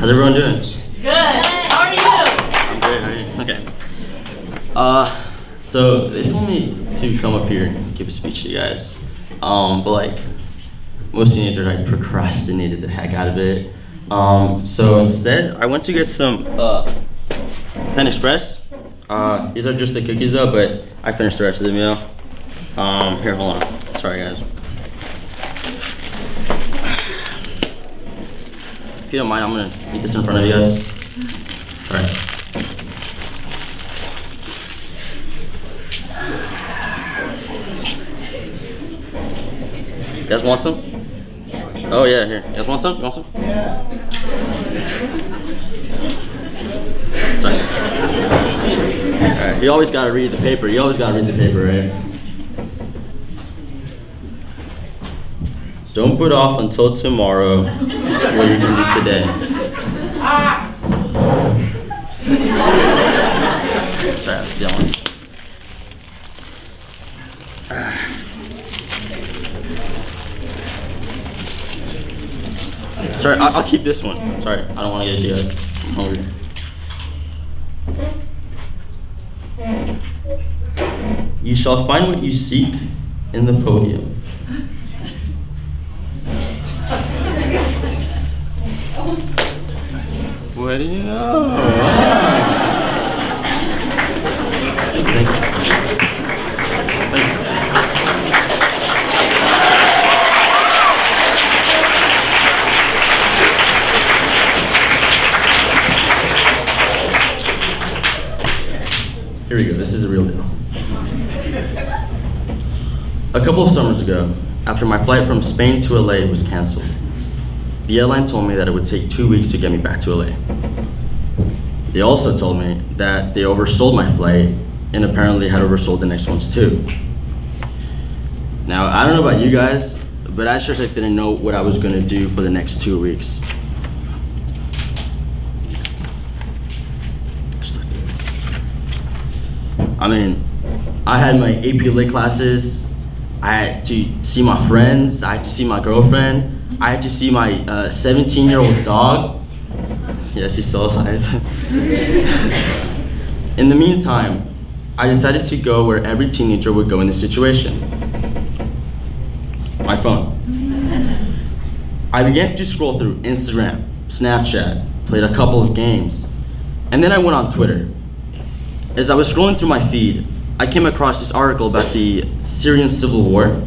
How's everyone doing? Good. How are you? I'm great. How are you? Okay. So they told me to come up here and give a speech to you guys. But like most teenagers, I procrastinated the heck out of it. So instead, I went to get some Pan Express. These are just the cookies though, but I finished the rest of the meal. Here, hold on. Sorry guys. If you don't mind, I'm gonna eat this in front of you guys. Alright. You guys want some? Oh yeah, here. You guys want some? You want some? Yeah. Sorry. Alright, you always gotta read the paper. You always gotta read the paper, right? Don't put off until tomorrow what you can do today. Sorry, I'm stealing. Sorry, I'll keep this one. Sorry, I don't want to get you guys. I'm hungry. You shall find what you seek in the podium. What do you know? Here we go, this is a real deal. A couple of summers ago, after my flight from Spain to LA was canceled, the airline told me that it would take 2 weeks to get me back to LA. They also told me that they oversold my flight and apparently had oversold the next ones too. Now, I don't know about you guys, but I sure didn't know what I was gonna do for the next 2 weeks. I mean, I had my AP Lit classes, I had to see my friends, I had to see my girlfriend, I had to see my 17-year-old dog. Yes, he's still alive. In the meantime, I decided to go where every teenager would go in this situation. My phone. I began to scroll through Instagram, Snapchat, played a couple of games, and then I went on Twitter. As I was scrolling through my feed, I came across this article about the Syrian civil war.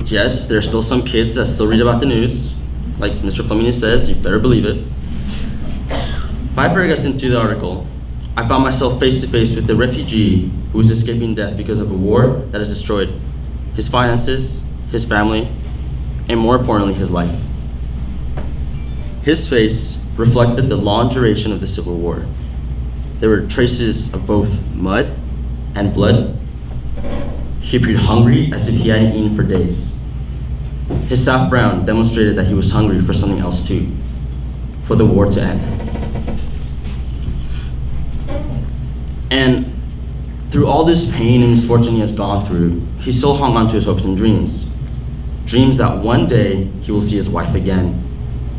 Yes, there are still some kids that still read about the news. Like Mr. Flamini says, you better believe it. 5 paragraphs into the article, I found myself face to face with a refugee who is escaping death because of a war that has destroyed his finances, his family, and more importantly, his life. His face reflected the long duration of the civil war. There were traces of both mud and blood. He appeared hungry as if he hadn't eaten for days. His soft frown demonstrated that he was hungry for something else too, for the war to end. And through all this pain and misfortune he has gone through, he still hung on to his hopes and dreams. Dreams that one day he will see his wife again,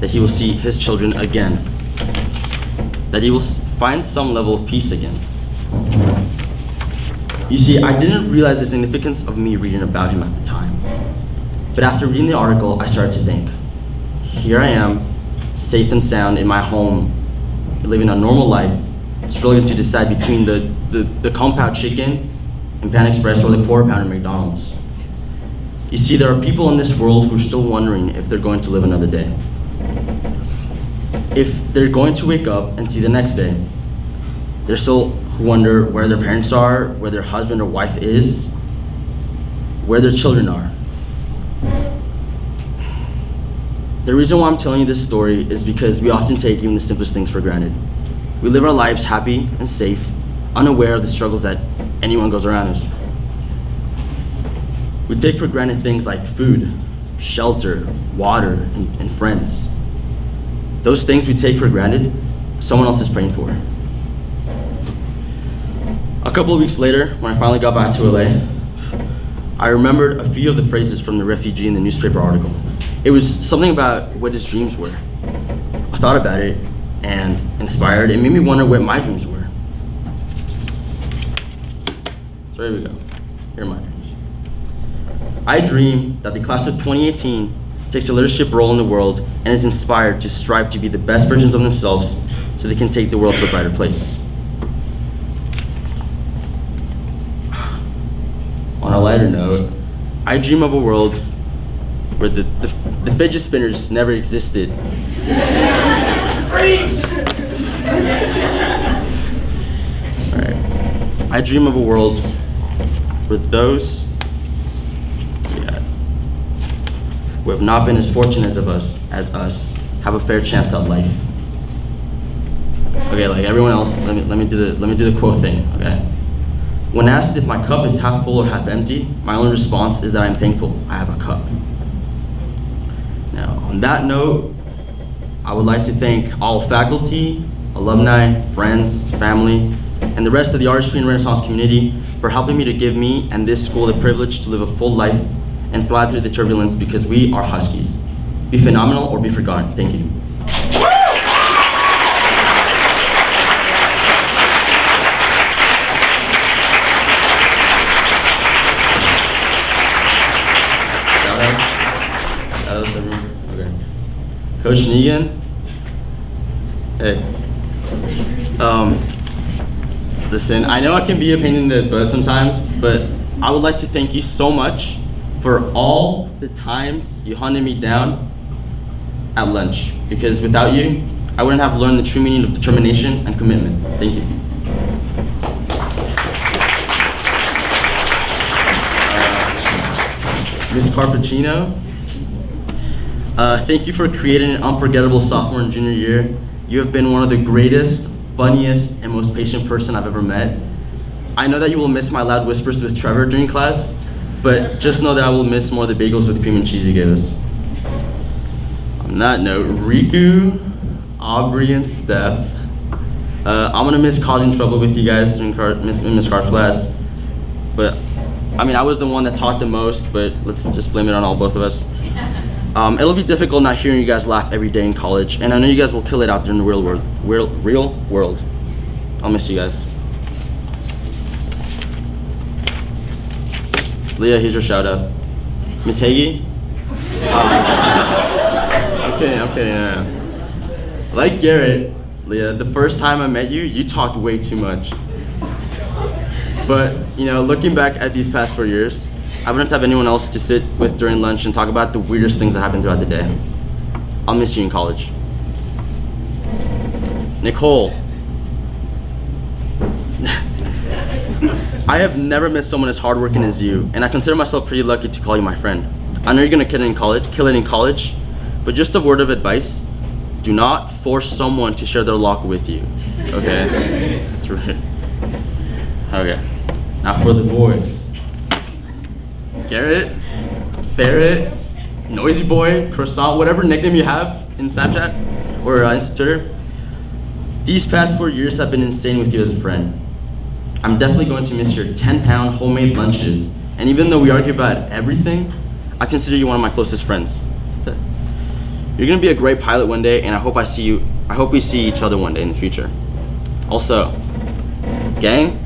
that he will see his children again, that he will find some level of peace again. You see, I didn't realize the significance of me reading about him at the time. But after reading the article, I started to think, here I am, safe and sound in my home, living a normal life, struggling to decide between the compound chicken and Pan Express or the quarter pounder at McDonald's. You see, there are people in this world who are still wondering if they're going to live another day. If they're going to wake up and see the next day. They're still wonder where their parents are, where their husband or wife is, where their children are. The reason why I'm telling you this story is because we often take even the simplest things for granted. We live our lives happy and safe, unaware of the struggles that anyone goes around us. We take for granted things like food, shelter, water, and friends. Those things we take for granted, someone else is praying for. A couple of weeks later, when I finally got back to LA, I remembered a few of the phrases from the refugee in the newspaper article. It was something about what his dreams were. A I thought about it and inspired. It made me wonder what my dreams were. So here we go. Here are my dreams. I dream that the class of 2018 takes a leadership role in the world and is inspired to strive to be the best versions of themselves so they can take the world to a brighter place. On a lighter note, I dream of a world where the fidget spinners never existed. Alright. I dream of a world where those who have not been as fortunate as us have a fair chance at life. Okay, like everyone else, let me do the quote thing, okay? When asked if my cup is half full or half empty, my only response is that I'm thankful I have a cup. Now, on that note, I would like to thank all faculty, alumni, friends, family, and the rest of the artistry and Renaissance community for helping me to give me and this school the privilege to live a full life and fly through the turbulence, because we are Huskies. Be phenomenal or be forgotten. Thank you. Okay. Coach Negan. Hey. Listen, I know I can be a pain in the butt sometimes, but I would like to thank you so much for all the times you hunted me down at lunch, because without you, I wouldn't have learned the true meaning of determination and commitment. Thank you. Ms. Carpacino, thank you for creating an unforgettable sophomore and junior year. You have been one of the greatest, funniest, and most patient person I've ever met. I know that you will miss my loud whispers with Trevor during class, but just know that I will miss more of the bagels with cream and cheese you gave us. On that note, Riku, Aubrey, and Steph, I'm gonna miss causing trouble with you guys in Miss Carp's class, but I mean, I was the one that talked the most, but let's just blame it on both of us. It'll be difficult not hearing you guys laugh every day in college, and I know you guys will kill it out there in the real world. I'll miss you guys. Leah, here's your shout out. Miss Hagee? I'm kidding. Yeah. Like Garrett, Leah, the first time I met you, you talked way too much. But, you know, looking back at these past 4 years, I wouldn't have anyone else to sit with during lunch and talk about the weirdest things that happened throughout the day. I'll miss you in college. Nicole. I have never met someone as hardworking as you, and I consider myself pretty lucky to call you my friend. I know you're gonna kill it in college, but just a word of advice, do not force someone to share their locker with you, okay? That's right. Okay, now for the boys. Garrett, Ferret, Noisy Boy, Croissant, whatever nickname you have in Snapchat or Twitter. These past 4 years have been insane with you as a friend. I'm definitely going to miss your 10-pound homemade lunches, and even though we argue about everything, I consider you one of my closest friends. You're gonna be a great pilot one day, and I hope we see each other one day in the future. Also, gang,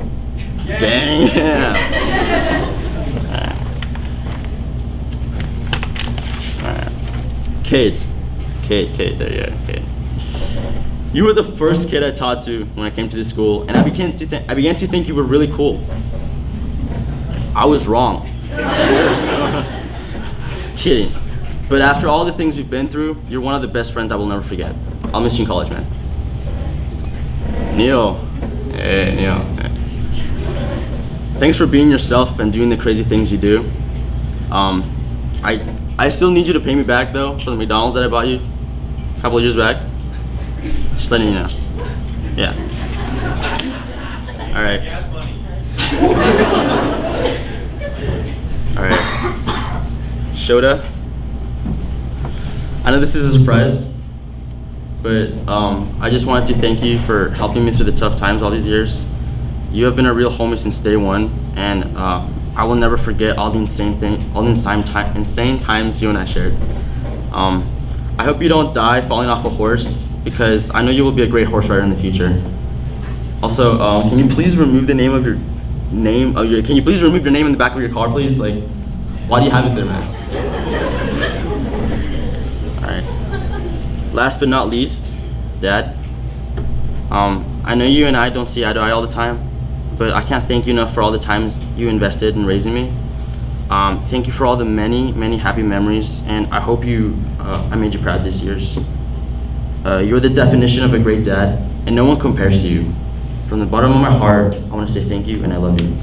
yeah. Kate, there you are, Kate. You were the first kid I talked to when I came to this school, and I began to think you were really cool. I was wrong. Kidding. But after all the things we've been through, you're one of the best friends I will never forget. I'll miss you in college, man. Neil. Hey, Neil. Hey. Thanks for being yourself and doing the crazy things you do. I still need you to pay me back though for the McDonald's that I bought you a couple of years back. Just letting you know. Yeah. All right. All right. Shota. I know this is a surprise, but I just wanted to thank you for helping me through the tough times all these years. You have been a real homie since day one, and I will never forget all the insane times you and I shared. I hope you don't die falling off a horse, because I know you will be a great horse rider in the future. Also, can you please remove the name of your can you please remove your name in the back of your car, please? Like, why do you have it there, man? All right. Last but not least, Dad. I know you and I don't see eye to eye all the time, but I can't thank you enough for all the times you invested in raising me. Thank you for all the many, many happy memories, and I hope I made you proud this year. You're the definition of a great dad, and no one compares to you. From the bottom of my heart, I want to say thank you, and I love you.